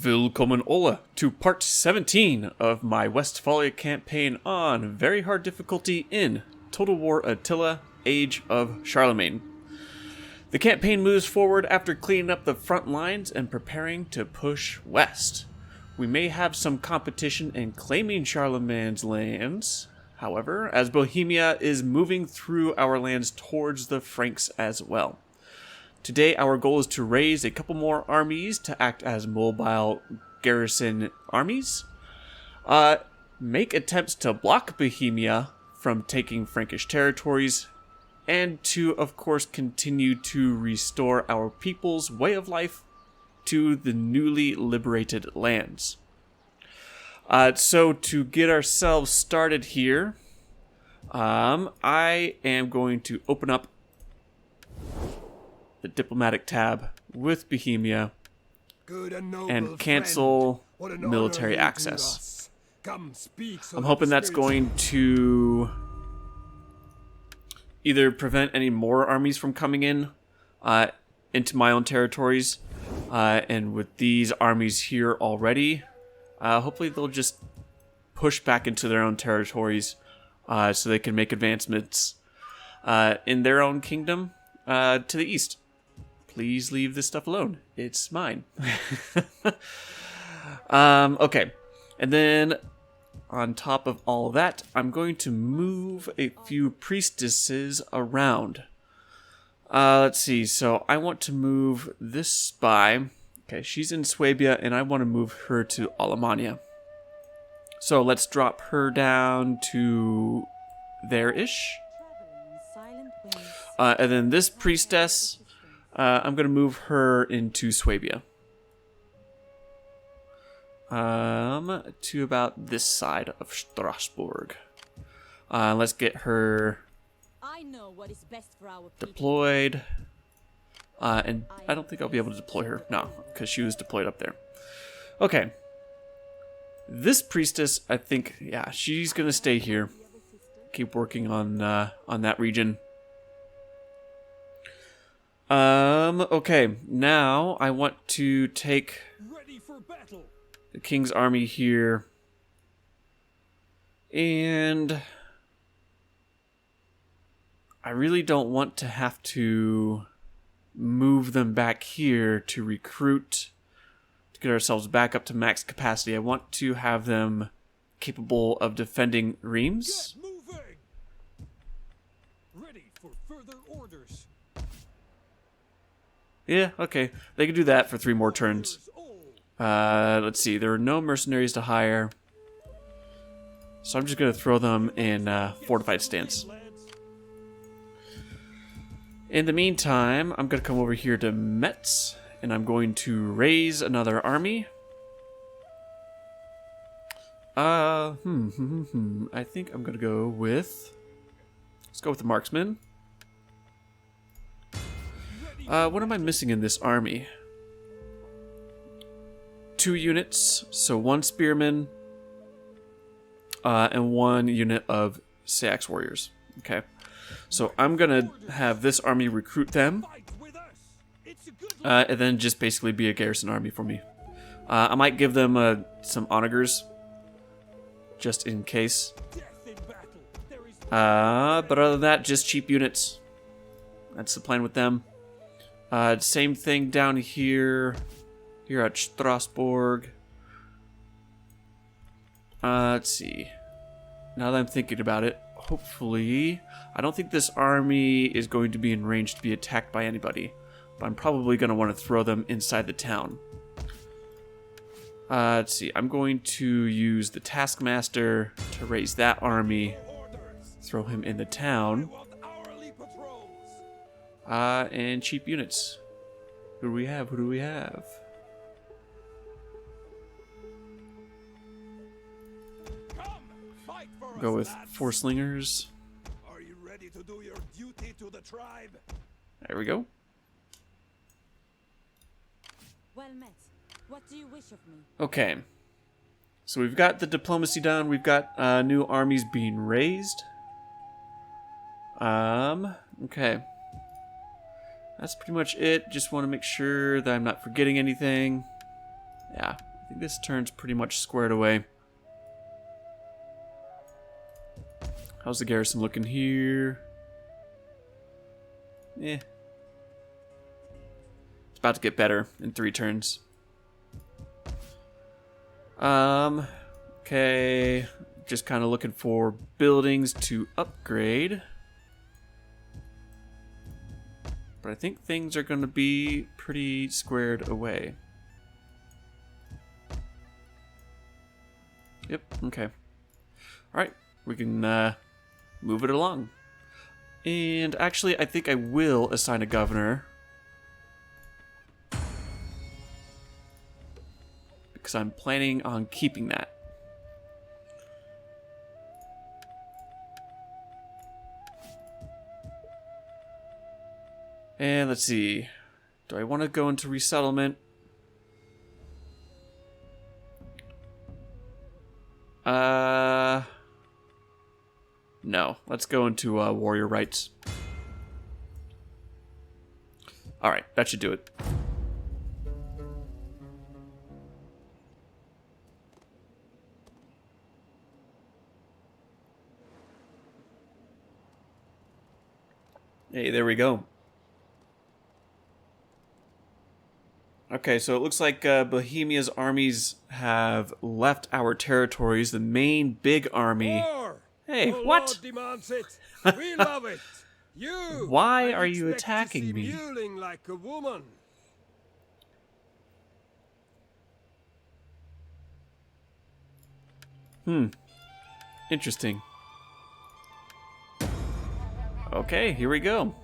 Willkommen alle to part 17 of my Westphalia campaign on very hard difficulty in Total War Attila, Age of Charlemagne. The campaign moves forward after cleaning up the front lines and preparing to push west. We may have some competition in claiming Charlemagne's lands, however, as Bohemia is moving through our lands towards the Franks as well. Today our goal is to raise a couple more armies to act as mobile garrison armies, make attempts to block Bohemia from taking Frankish territories, and to, of course, continue to restore our people's way of life to the newly liberated lands. So to get ourselves started here, I am going to open up the diplomatic tab with Bohemia and cancel military access. I'm hoping that's going to either prevent any more armies from coming in into my own territories, and with these armies here already, hopefully they'll just push back into their own territories so they can make advancements in their own kingdom to the east. Please leave this stuff alone. It's mine. Okay. And then on top of all that, I'm going to move a few priestesses around. Let's see. So I want to move this spy. Okay, she's in Swabia, and I want to move her to Alemannia. So let's drop her down to there-ish. And then this priestess, I'm going to move her into Swabia. To about this side of Strasbourg. Let's get her deployed. And I don't think I'll be able to deploy her. No, because she was deployed up there. Okay. This priestess, I think, yeah, she's going to stay here. Keep working on that region. Okay, now I want to take the king's army here, and I really don't want to have to move them back here to recruit, to get ourselves back up to max capacity. I want to have them capable of defending Reims. Ready for further orders. Yeah, okay. They can do that for 3 more turns. Let's see. There are no mercenaries to hire. So I'm just going to throw them in fortified stance. In the meantime, I'm going to come over here to Metz, and I'm going to raise another army. I think I'm going to go with... Let's go with the marksman. What am I missing in this army? 2 units, so 1 spearman, and 1 unit of Sax warriors. Okay, so I'm gonna have this army recruit them, and then just basically be a garrison army for me. I might give them some onagers, just in case. But other than that, just cheap units. That's the plan with them. Same thing down here at Strasbourg. Let's see. Now that I'm thinking about it, hopefully, I don't think this army is going to be in range to be attacked by anybody, but I'm probably going to want to throw them inside the town. Let's see. I'm going to use the Taskmaster to raise that army, throw him in the town. And cheap units. Who do we have? Who do we have? Go with 4 slingers. Are you ready to do your duty to the tribe? There we go. Well met. What do you wish of me? Okay. So we've got the diplomacy done. We've got new armies being raised. Okay. That's pretty much it. Just want to make sure that I'm not forgetting anything. Yeah, I think this turn's pretty much squared away. How's the garrison looking here? Eh. It's about to get better in 3 turns. Okay. Just kind of looking for buildings to upgrade. But I think things are going to be pretty squared away. Yep, okay. Alright, we can move it along. And actually, I think I will assign a governor. Because I'm planning on keeping that. And let's see. Do I want to go into resettlement? No. Let's go into warrior rights. Alright, that should do it. Hey, there we go. Okay, so it looks like Bohemia's armies have left our territories. The main big army... War! Hey, The what? Lord demands it. We love it. You. Why I'd are you expect to attacking see me? Mewling like a woman. Interesting. Okay, here we go.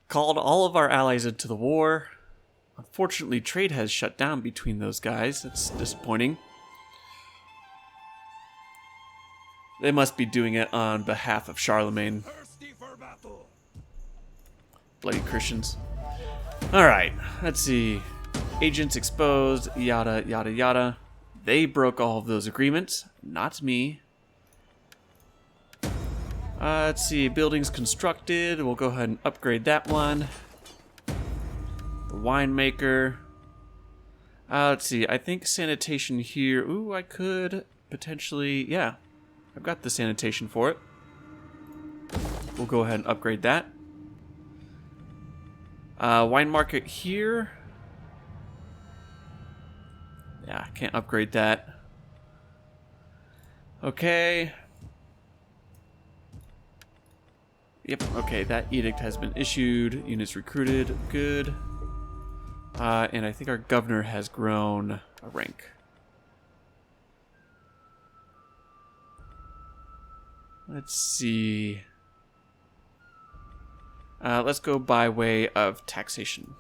Called all of our allies into the war. Unfortunately, trade has shut down between those guys. That's disappointing. They must be doing it on behalf of Charlemagne. Thirsty for battle. Bloody Christians. Alright, let's see. Agents exposed, yada, yada, yada. They broke all of those agreements, not me. Let's see, buildings constructed. We'll go ahead and upgrade that one. The winemaker. Let's see, I think sanitation here. Ooh, I could potentially, yeah. I've got the sanitation for it. We'll go ahead and upgrade that. Wine market here. Yeah, can't upgrade that. Okay. Yep, okay, that edict has been issued. Units recruited, good. And I think our governor has grown a rank. Let's see. Let's go by way of taxation.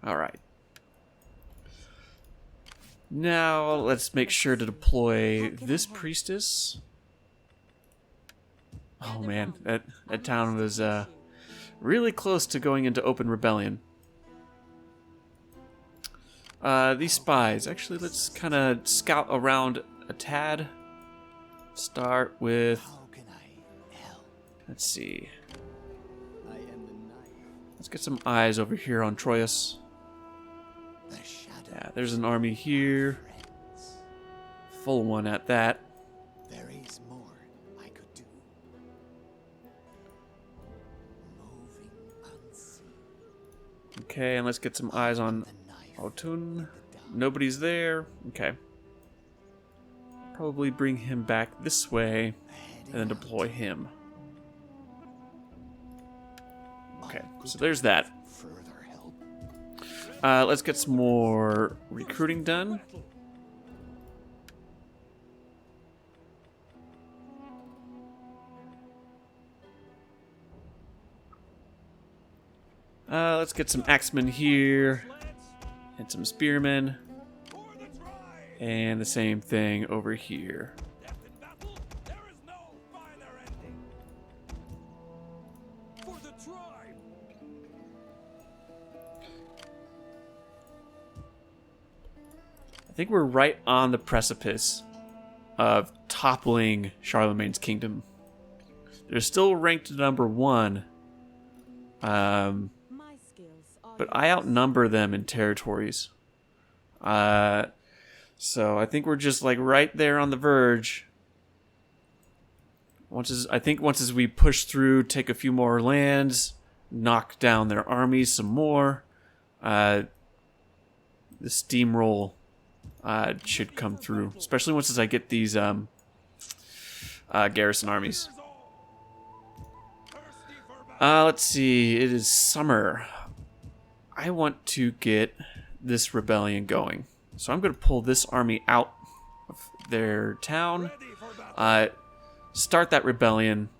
Alright. Now, let's make sure to deploy this priestess. Oh man, that town was really close to going into open rebellion. These spies, actually let's kind of scout around a tad. Start with, let's see. Let's get some eyes over here on Troyes. Yeah, there's an army here. Full one at that. There is more I could do. Moving unseen. Okay, and let's get some eyes on Autun. Nobody's there. Okay. Probably bring him back this way and then deploy him. Okay, so there's that. Let's get some more recruiting done. Let's get some axemen here and some spearmen. And the same thing over here. Death in battle, there is no finer ending. For the tribe. I think we're right on the precipice of toppling Charlemagne's kingdom. They're still ranked number 1. but I outnumber them in territories. So I think we're just like right there on the verge. Once as we push through, take a few more lands, knock down their armies some more, the steamroll should come through. Especially once as I get these garrison armies. Let's see. It is summer. I want to get this rebellion going. So I'm going to pull this army out of their town. Start that rebellion.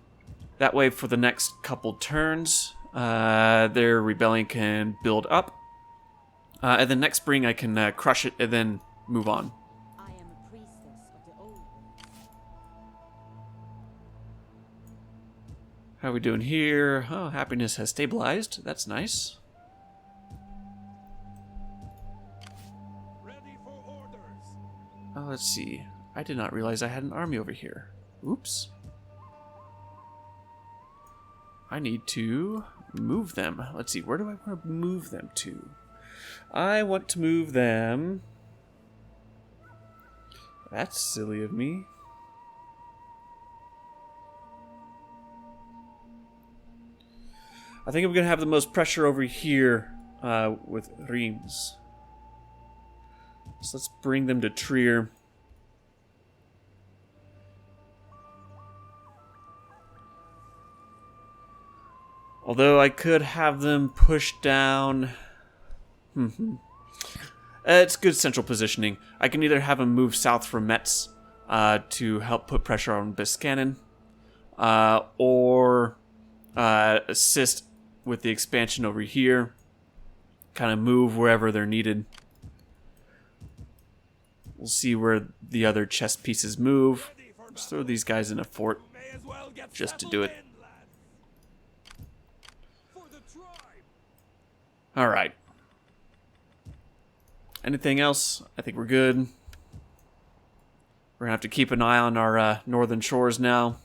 That way for the next couple turns, their rebellion can build up. And then next spring I can crush it and then move on. I am a priestess of the old ones. How are we doing here? Oh, happiness has stabilized. That's nice. Ready for orders. Oh, let's see. I did not realize I had an army over here. Oops. I need to move them. Let's see, where do I want to move them to? I want to move them... That's silly of me. I think I'm going to have the most pressure over here with Reims. So let's bring them to Trier. Although I could have them push down... It's good central positioning. I can either have them move south from Metz to help put pressure on Biscanon, or assist with the expansion over here. Kind of move wherever they're needed. We'll see where the other chess pieces move. Let's throw these guys in a fort May as well get just to do it. settled in, lads. For the tribe. All right. Anything else? I think we're good. We're going to have to keep an eye on our northern shores now.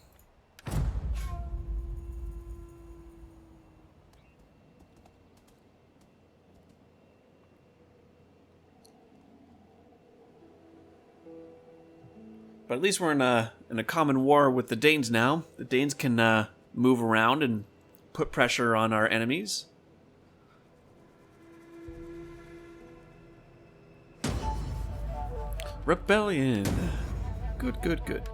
But at least we're in a common war with the Danes now. The Danes can move around and put pressure on our enemies. Rebellion. Good, good, good.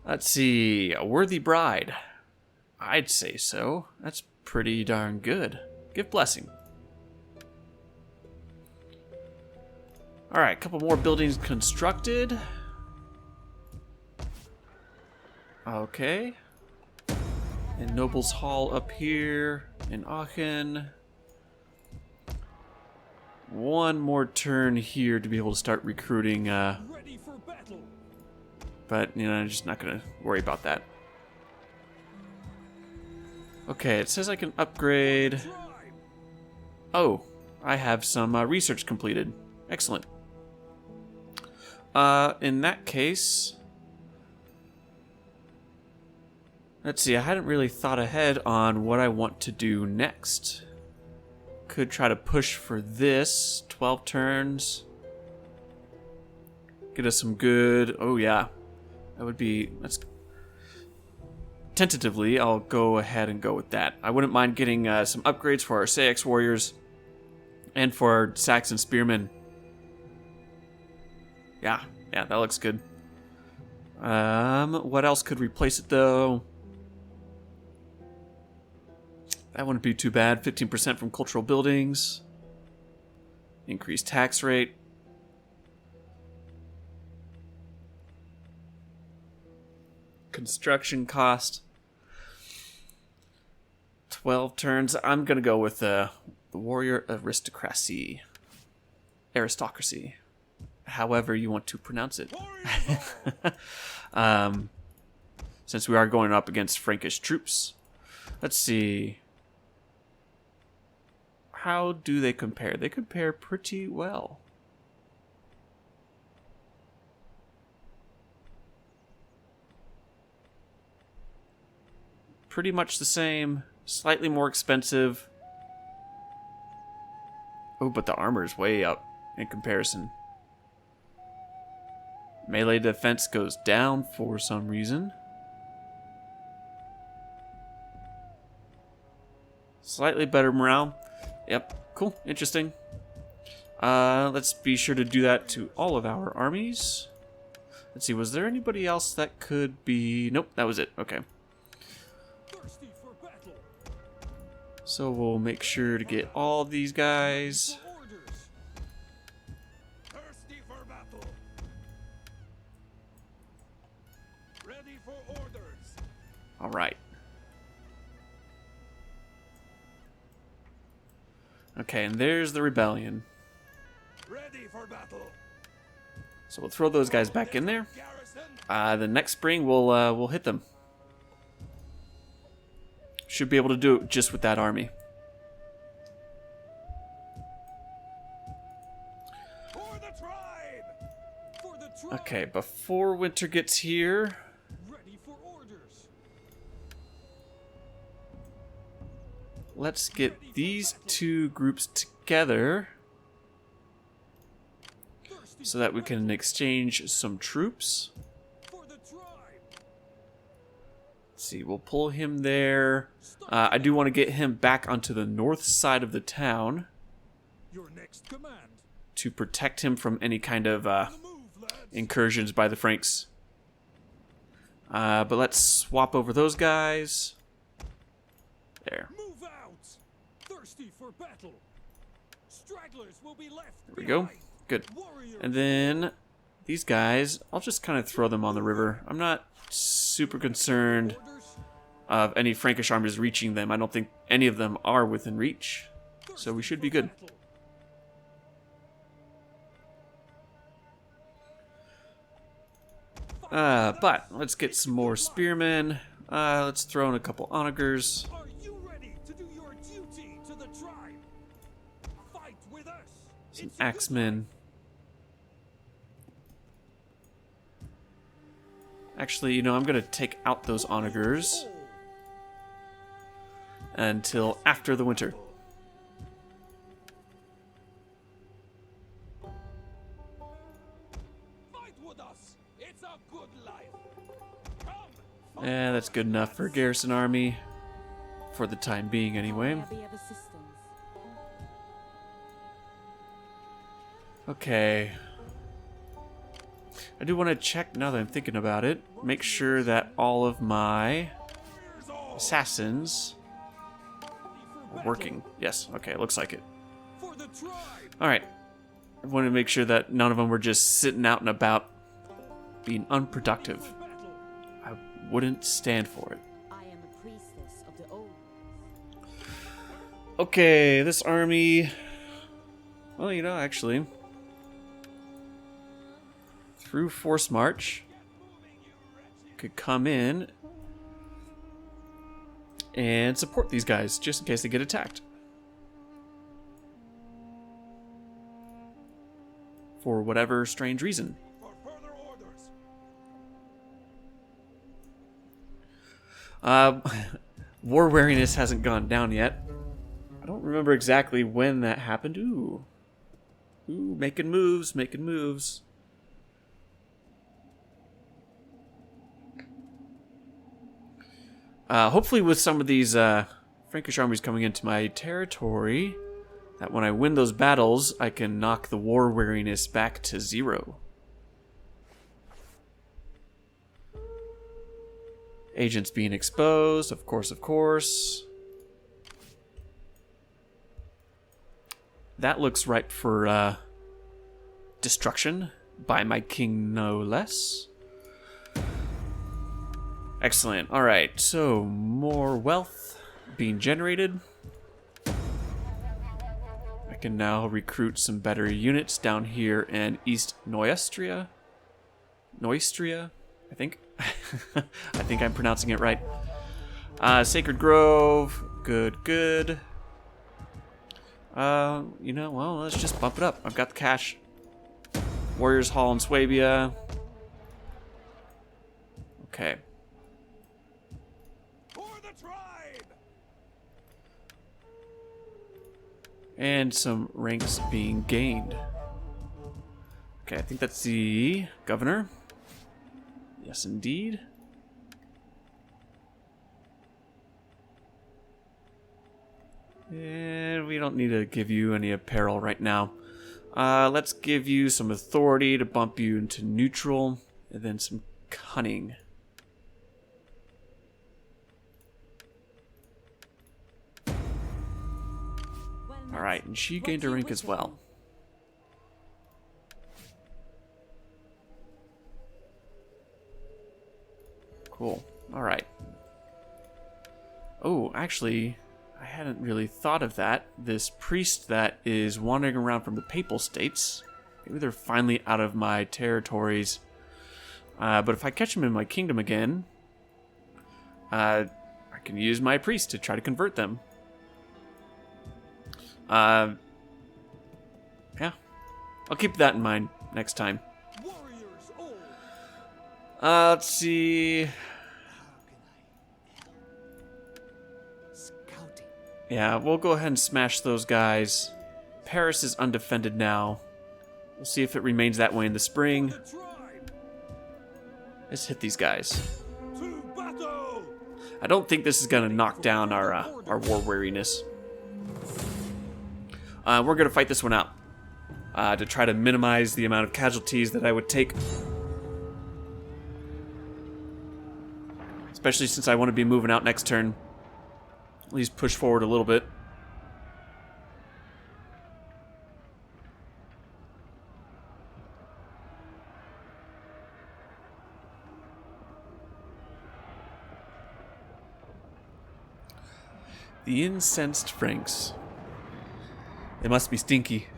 Let's see. A worthy bride. I'd say so. That's pretty darn good. Give blessing. Alright, a couple more buildings constructed. Okay. And Nobles Hall up here in Aachen. One more turn here to be able to start recruiting, Ready for battle. but, you know, I'm just not going to worry about that. Okay, it says I can upgrade... Tribe. Oh, I have some research completed. Excellent. In that case... Let's see, I hadn't really thought ahead on what I want to do next. Could try to push for this. 12 turns. Get us some good... Oh, yeah. That would be... That's... Tentatively, I'll go ahead and go with that. I wouldn't mind getting some upgrades for our Saix warriors. And for our Saxon spearmen. Yeah, that looks good. What else could replace it, though? That wouldn't be too bad. 15% from cultural buildings. Increased tax rate. Construction cost. 12 turns. I'm going to go with the warrior aristocracy. Aristocracy. However you want to pronounce it. Since we are going up against Frankish troops. Let's see. How do they compare? They compare pretty well. Pretty much the same. Slightly more expensive. Oh, but the armor's way up in comparison. Melee defense goes down for some reason. Slightly better morale. Yep, cool, interesting. Let's be sure to do that to all of our armies. Let's see, was there anybody else that could be... Nope, that was it. Okay. Thirsty for battle. So we'll make sure to get all these guys. For orders. Thirsty for battle. Ready for orders. All right. Okay, and there's the rebellion. Ready for battle. So we'll throw those guys back in there. Garrison. The next spring we'll hit them. Should be able to do it just with that army. For the tribe. For the tribe. Okay, before winter gets here, Ready for orders. let's get these two groups together Thirsty so that we can exchange some troops. for the tribe. Let's see, we'll pull him there. I do want to get him back onto the north side of the town Your next command. to protect him from any kind of The move, lads. incursions by the Franks. But let's swap over those guys. There. Move out. Thirsty for battle. Stragglers will be left. There we go. Good. Warriors. And then these guys, I'll just kind of throw them on the river. I'm not super concerned Orders. of any Frankish armies reaching them. I don't think any of them are within reach. So we should be good. But let's get some more spearmen. Let's throw in a couple onagers. Are you ready to do your duty to the tribe? Fight with us. Some It's a good axemen. Actually, you know, I'm going to take out those onagers goal. until after the winter. Fight with us. It's a good life. Come. Yeah, that's good enough for a garrison army. For the time being, anyway. May I be of assistance? Okay. I do want to check, now that I'm thinking about it, make sure that all of my assassins are working. Yes, okay, looks like it. For the tribe. Alright. I want to make sure that none of them were just sitting out and about being unproductive. Battle. I wouldn't stand for it. I am a priestess of the old. Okay, this army... Well, you know, actually... Through Force March... Could come in... and support these guys, just in case they get attacked. For whatever strange reason. For further orders. War weariness hasn't gone down yet. I don't remember exactly when that happened. Ooh, making moves, making moves. Hopefully with some of these Frankish armies coming into my territory, that when I win those battles, I can knock the war weariness back to 0. Agents being exposed, of course, of course. That looks ripe for destruction by my king, no less. Excellent. All right, so more wealth being generated. I can now recruit some better units down here in East Neustria. Neustria, I think. I think I'm pronouncing it right. Sacred Grove, good, good. You know, well, let's just bump it up. I've got the cash. Warriors Hall in Swabia. Okay. For the tribe. And some ranks being gained. Okay, I think that's the governor. Yes, indeed. And we don't need to give you any apparel right now. Let's give you some authority to bump you into neutral, and then some cunning. Alright, and she gained a rank as well. Cool. Alright. Oh, actually, I hadn't really thought of that. This priest that is wandering around from the Papal States, maybe they're finally out of my territories. But if I catch them in my kingdom again, I can use my priest to try to convert them. Yeah. I'll keep that in mind next time. Let's see. Yeah, we'll go ahead and smash those guys. Paris is undefended now. We'll see if it remains that way in the spring. Let's hit these guys. I don't think this is going to knock down our war weariness. We're going to fight this one out to try to minimize the amount of casualties that I would take. Especially since I want to be moving out next turn. At least push forward a little bit. The incensed Franks. They must be stinky.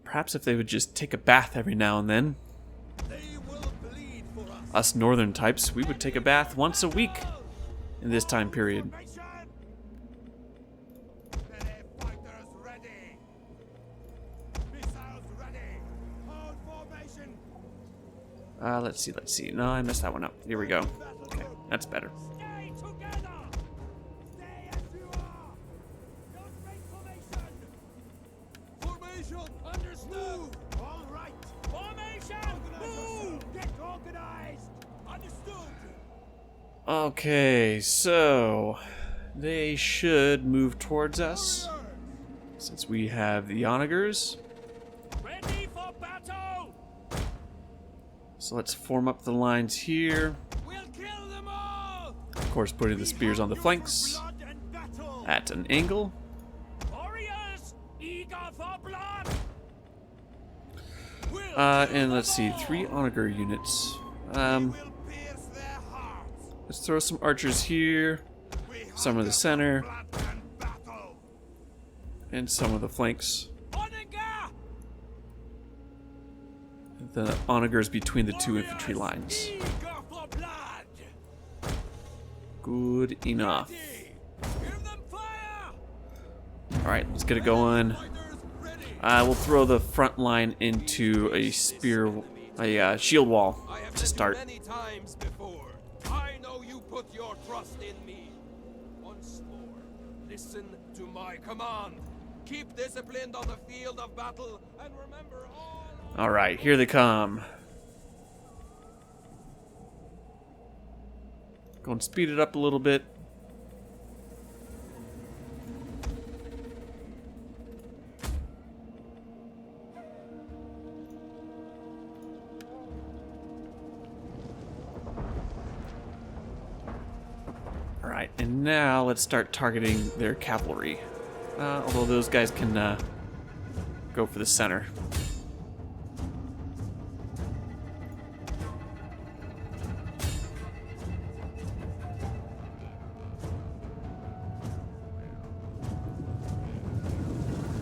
Perhaps if they would just take a bath every now and then. Us northern types, we would take a bath once a week in this time period. Let's see. No, I messed that one up. Here we go. Okay, that's better. Okay, so they should move towards us since we have the onagers. Ready for battle. So let's form up the lines here. We'll kill them all. Of course, putting the spears on the flanks at an angle. Warriors, eager for blood. And let's see, 3 onager units. Let's throw some archers here, some of the center, and some of the flanks. The onagers between the 2 infantry lines. Good enough. Alright, let's get it going. We'll throw the front line into a shield wall to start. I know you put your trust in me. Once more, listen to my command. Keep disciplined on the field of battle, and remember all. All right, here they come. Go and speed it up a little bit. Alright, and now let's start targeting their cavalry. Although those guys can go for the center.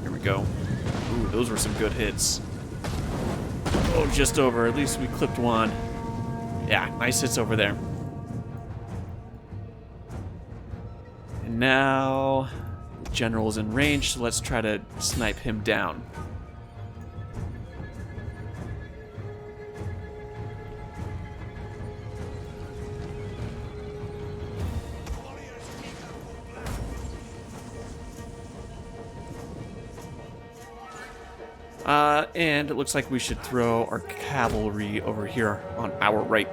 Here we go. Ooh, those were some good hits. Oh, just over. At least we clipped one. Yeah, nice hits over there. And now the general is in range, so let's try to snipe him down. And it looks like we should throw our cavalry over here on our right.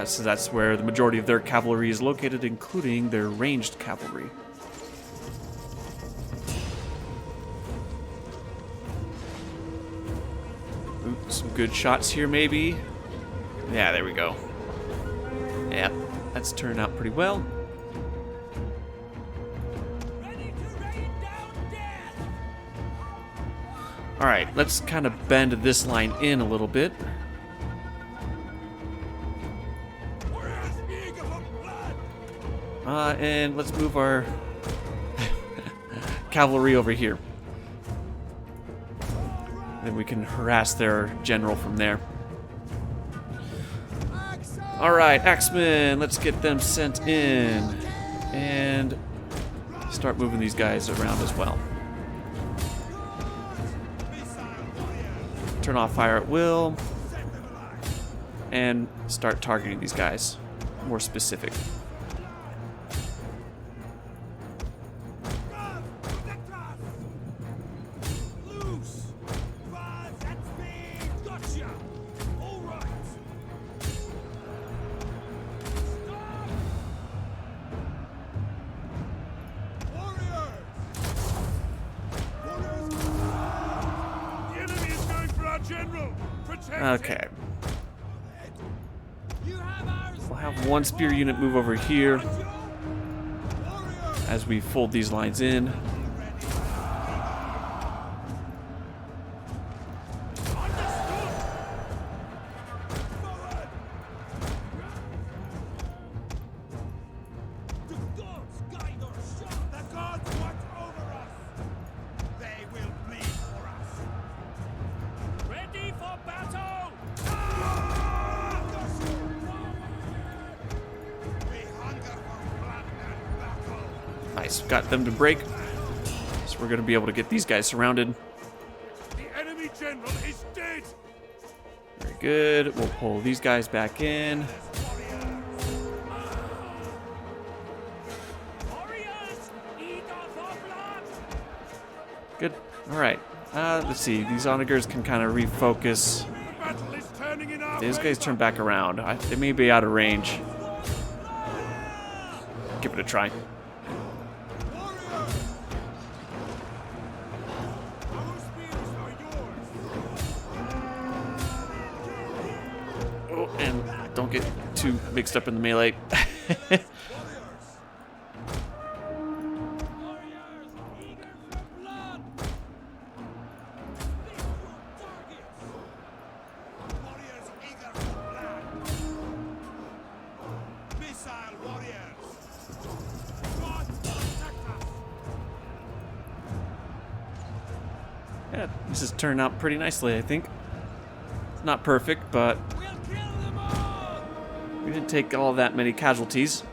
So that's where the majority of their cavalry is located, including their ranged cavalry. Ooh, some good shots here, maybe. Yeah, there we go. Yep, that's turned out pretty well. Alright, let's kind of bend this line in a little bit. And let's move our cavalry over here. Then we can harass their general from there. Alright, axemen, let's get them sent in. And start moving these guys around as well. Turn off fire at will. And start targeting these guys. More specific. Okay. We'll have one spear unit move over here as we fold these lines in. Nice, got them to break. So we're going to be able to get these guys surrounded. The enemy general is dead. Very good. We'll pull these guys back in. Good. All right. Let's see. These onagers can kind of refocus. These guys turn back around. They may be out of range. Give it a try. Oh, and don't get too mixed up in the melee. Yeah, this has turned out pretty nicely, I think. It's not perfect, but we didn't take all that many casualties.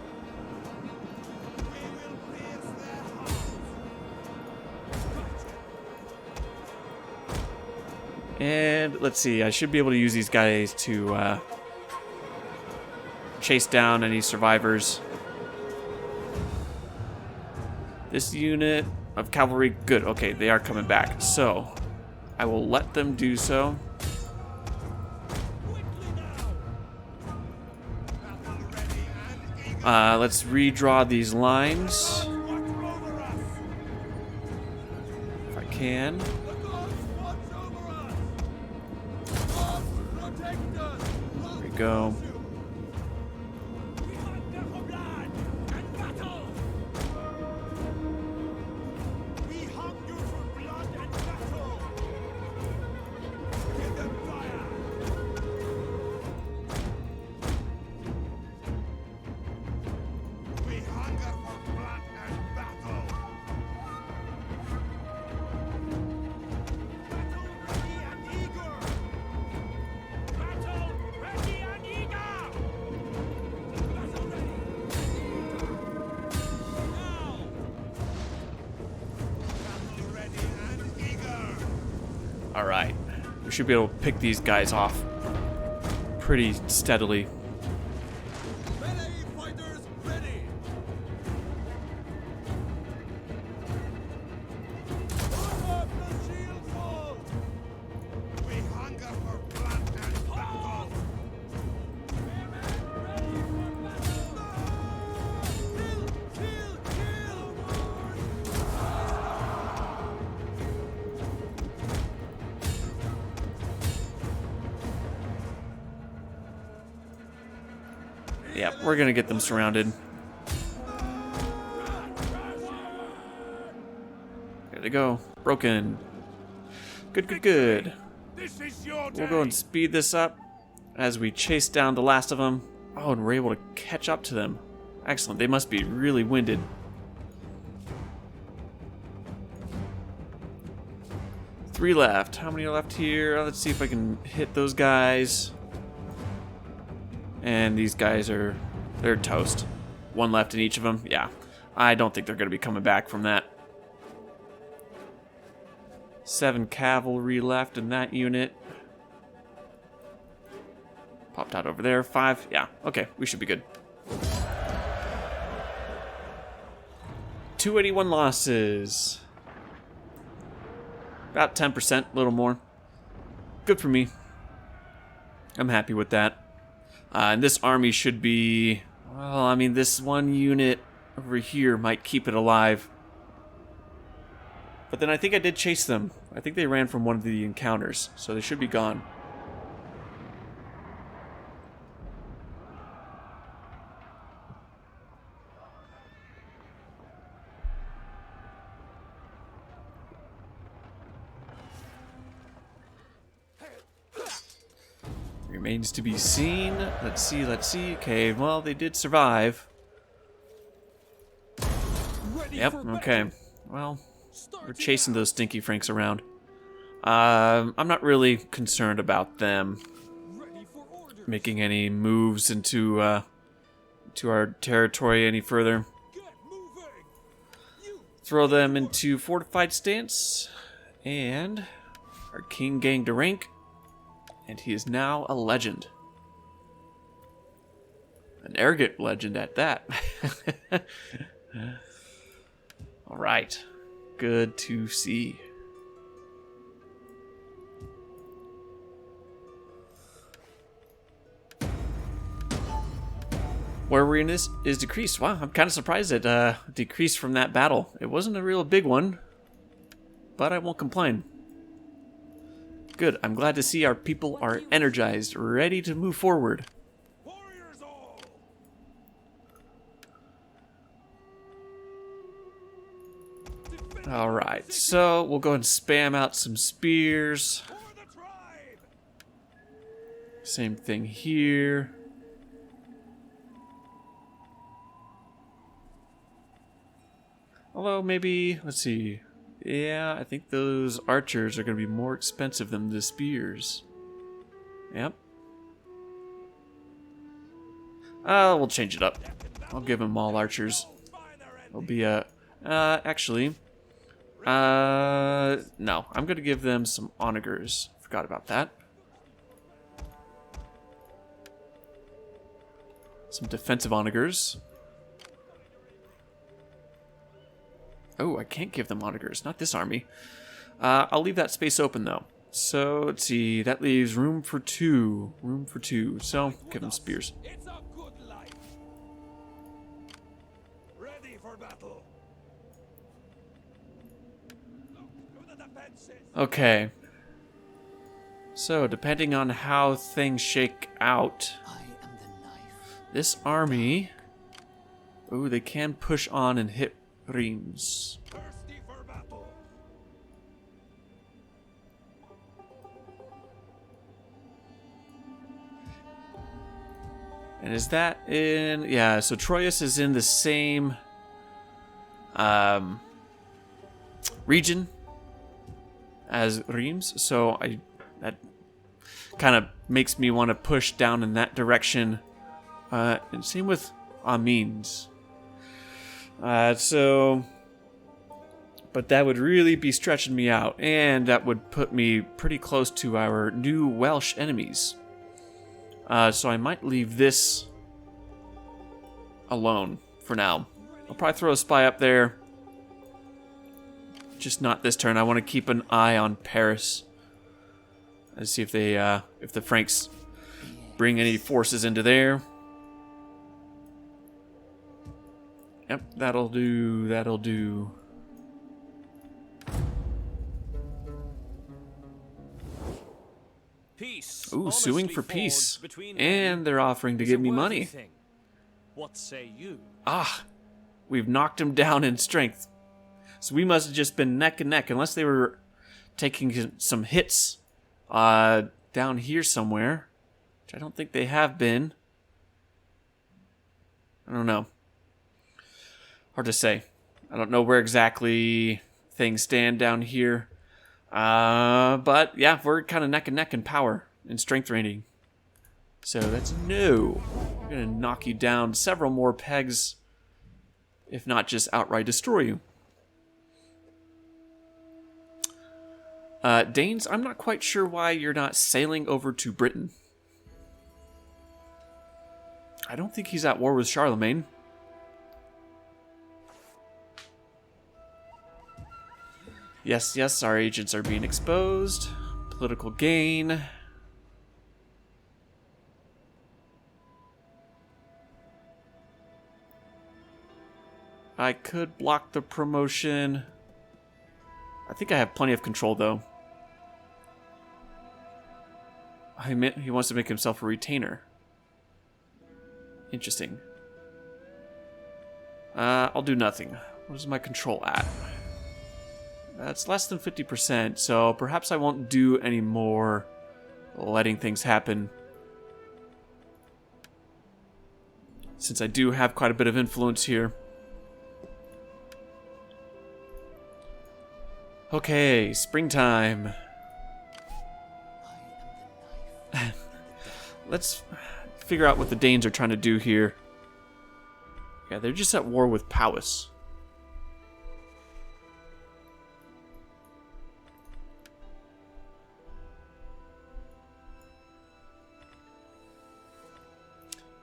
And let's see, I should be able to use these guys to chase down any survivors. This unit of cavalry, good. Okay, they are coming back. So, I will let them do so. Let's redraw these lines. If I can. There we go. Alright, we should be able to pick these guys off pretty steadily. Melee fighters ready. Put up the shield wall. Yeah, we're gonna get them surrounded. There they go. Broken. Good, good, good. This is your We'll go and speed this up as we chase down the last of them. Oh, and we're able to catch up to them. Excellent. They must be really winded. Three left. How many are left here? Let's see if I can hit those guys. And these guys they're toast. One left in each of them. Yeah. I don't think they're going to be coming back from that. 7 cavalry left in that unit. Popped out over there. 5. Yeah. Okay. We should be good. 281 losses. About 10%, a little more. Good for me. I'm happy with that. And this army should be... Well, I mean, this one unit over here might keep it alive. But then I think I did chase them. I think they ran from one of the encounters, so they should be gone. Remains to be seen. Let's see, let's see. Okay, well, they did survive. Yep, okay. Well, we're chasing those stinky Franks around. I'm not really concerned about them making any moves into to our territory any further. Throw them into fortified stance, and our king gained a rank. And he is now a legend. An arrogant legend at that. Alright. Good to see. Where we're in this is decreased. Wow, I'm kind of surprised it decreased from that battle. It wasn't a real big one, but I won't complain. Good. I'm glad to see our people are energized, ready to move forward. Warriors all. All right. So we'll go and spam out some spears. For the tribe. Same thing here. Although maybe, let's see. Yeah, I think those archers are going to be more expensive than the spears. Yep. We'll change it up. I'll give them all archers. It'll be actually, no. I'm going to give them some onagers. Forgot about that. Some defensive onagers. Oh, I can't give them onagers. Not this army. I'll leave that space open, though. So, let's see. That leaves room for 2. Room for 2. So, give them spears. It's a good life. Ready for battle. To the defenses. Okay. So, depending on how things shake out, this army... Ooh, they can push on and hit Reims. Thirsty for battle. And is that in... Yeah, so Troyes is in the same region as Reims. So that kind of makes me want to push down in that direction. And same with Amiens. But that would really be stretching me out, and that would put me pretty close to our new Welsh enemies. So I might leave this alone for now. I'll probably throw a spy up there. Just not this turn. I want to keep an eye on Paris and see if they, if the Franks bring any forces into there. Yep, that'll do, that'll do. Peace. Ooh, suing for peace. And they're offering to give me money. What say you? Ah, we've knocked him down in strength. So we must have just been neck and neck, unless they were taking some hits down here somewhere, which I don't think they have been. I don't know. Hard to say. I don't know where exactly things stand down here. But yeah, we're kind of neck and neck in power and strength rating. So that's no. We're going to knock you down several more pegs, if not just outright destroy you. Danes, I'm not quite sure why you're not sailing over to Britain. I don't think he's at war with Charlemagne. Yes, yes, our agents are being exposed. Political gain. I could block the promotion. I think I have plenty of control, though. He wants to make himself a retainer. Interesting. I'll do nothing. What is my control at? That's less than 50%, so perhaps I won't do any more letting things happen. Since I do have quite a bit of influence here. Okay, springtime. Let's figure out what the Danes are trying to do here. Yeah, they're just at war with Powys.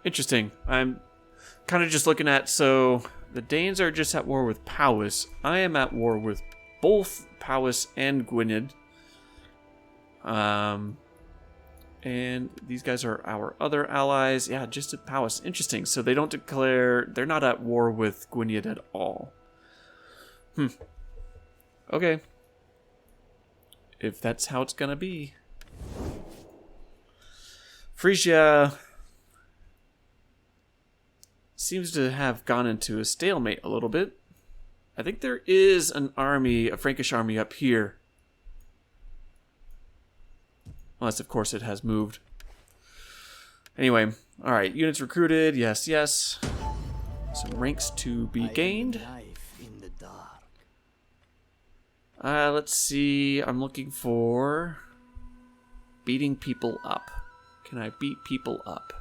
Interesting. I'm kind of just looking at, so the Danes are just at war with Powys. I am at war with both Powys and Gwynedd. And these guys are our other allies. Yeah, just at Powys. Interesting. So they don't declare... They're not at war with Gwynedd at all. Okay. If that's how it's gonna be. Frisia seems to have gone into a stalemate a little bit. I think there is an army, a Frankish army up here. Unless, of course, it has moved. Anyway, alright, units recruited, yes, yes. Some ranks to be gained. Let's see, I'm looking for beating people up. Can I beat people up?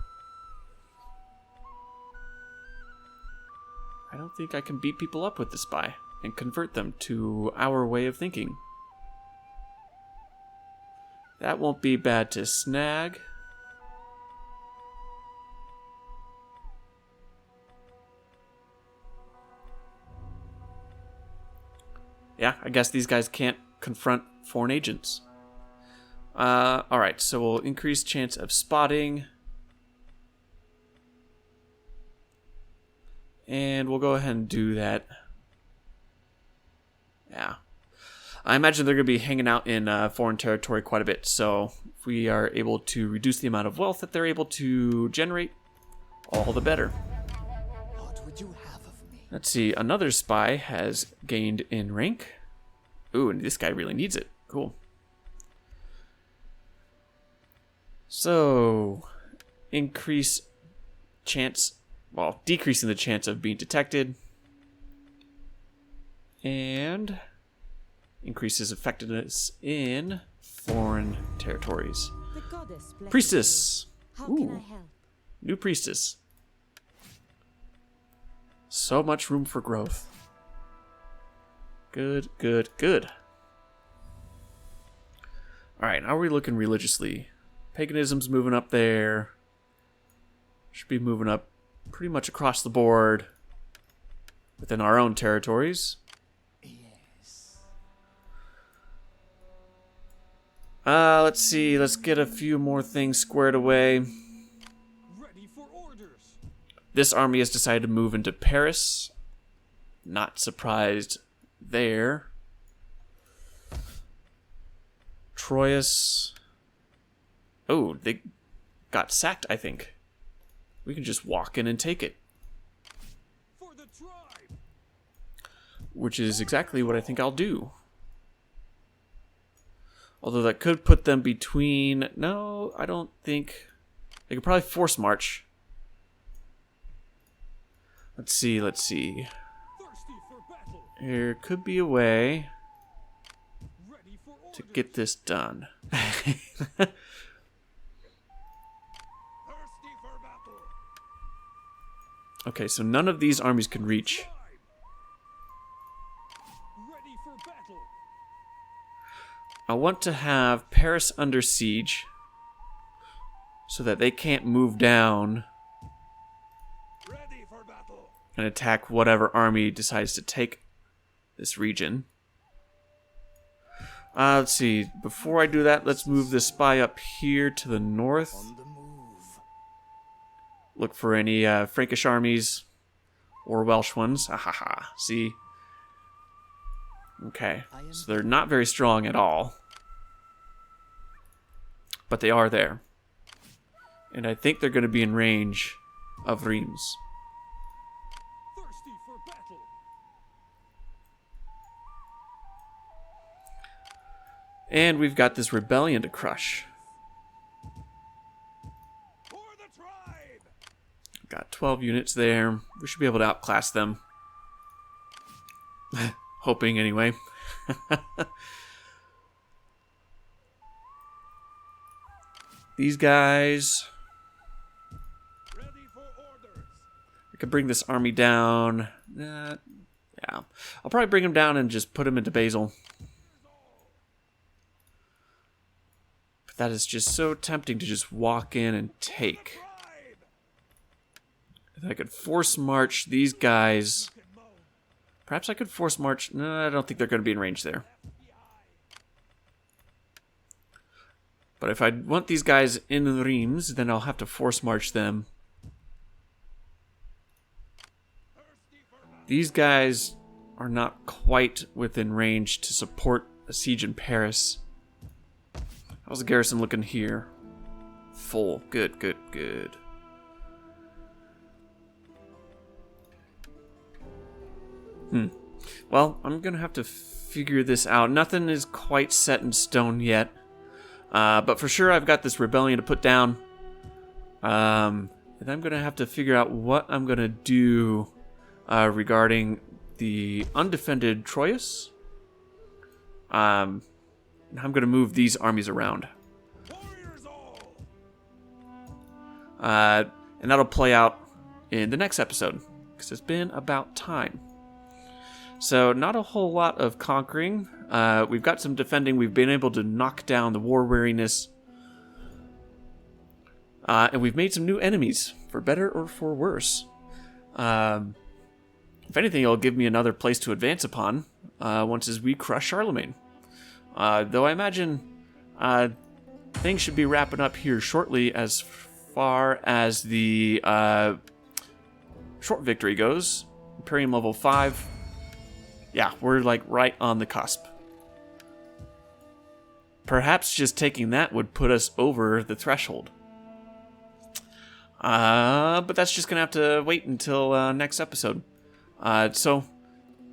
I don't think I can beat people up with the spy and convert them to our way of thinking. That won't be bad to snag. Yeah, I guess these guys can't confront foreign agents. Alright, so we'll increase chance of spotting. And we'll go ahead and do that. Yeah. I imagine they're going to be hanging out in foreign territory quite a bit. So if we are able to reduce the amount of wealth that they're able to generate, all the better. What would you have of me? Let's see. Another spy has gained in rank. Ooh, and this guy really needs it. Cool. So, increase chance... Well, decreasing the chance of being detected. And increases effectiveness in foreign territories. The goddess bless Priestess. you. How can I help? New priestess. So much room for growth. Good, good, good. Alright, how are we looking religiously? Paganism's moving up there. Should be moving up pretty much across the board within our own territories. Yes. Let's see. Let's get a few more things squared away. Ready for orders. This army has decided to move into Paris. Not surprised there. Troyes. Oh, they got sacked, I think. We can just walk in and take it. the tribe. which is exactly what I think I'll do. Although that could put them between... No, I don't think... They could probably force march. Let's see. Thirsty for battle. There could be a way Ready for to orders. get this done. Thirsty for battle. Okay, so none of these armies can reach. Tribe. Ready for battle. I want to have Paris under siege so that they can't move down Ready for battle. and attack whatever army decides to take this region. Let's see. Before I do that, let's move this spy up here to the north. On the move. Look for any Frankish armies or Welsh ones. Ahaha. See? Okay. So they're not very strong at all. But they are there. And I think they're going to be in range of Reims. Thirsty for battle. And we've got this rebellion to crush. For the tribe. Got 12 units there. We should be able to outclass them. Hoping, anyway. These guys... Ready for orders. I could bring this army down. Yeah. I'll probably bring them down and just put them into Basel. But that is just so tempting to just walk in and take. Tribe. If I could force march these guys... Perhaps I could force march... No, I don't think they're going to be in range there. But if I want these guys in Reims, then I'll have to force march them. These guys are not quite within range to support a siege in Paris. How's the garrison looking here? Full. Good, good, good. Well, I'm going to have to figure this out. Nothing is quite set in stone yet. But for sure, I've got this rebellion to put down. And I'm going to have to figure out what I'm going to do regarding the undefended Troyes. I'm going to move these armies around. Warriors all. And that'll play out in the next episode, because it's been about time. So not a whole lot of conquering. We've got some defending. We've been able to knock down the war weariness. And we've made some new enemies, for better or for worse. If anything, it'll give me another place to advance upon once as we crush Charlemagne. Though I imagine things should be wrapping up here shortly as far as the short victory goes. Imperium level 5. Yeah, we're like right on the cusp. Perhaps just taking that would put us over the threshold. But that's just going to have to wait until next episode. So,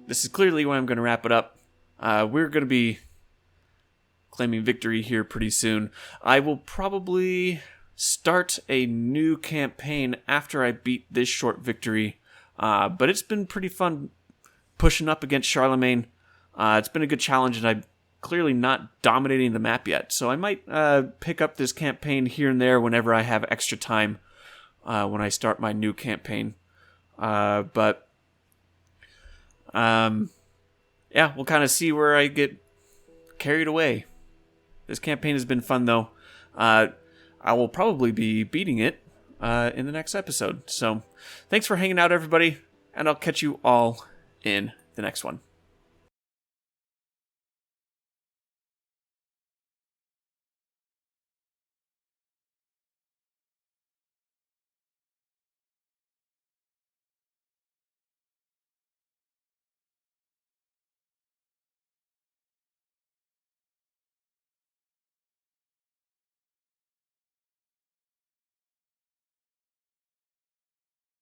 this is clearly where I'm going to wrap it up. We're going to be claiming victory here pretty soon. I will probably start a new campaign after I beat this short victory. But it's been pretty fun pushing up against Charlemagne. It's been a good challenge, and I'm clearly not dominating the map yet. So I might pick up this campaign here and there whenever I have extra time when I start my new campaign. Yeah, we'll kind of see where I get carried away. This campaign has been fun, though. I will probably be beating it in the next episode. So thanks for hanging out, everybody, and I'll catch you all in the next one.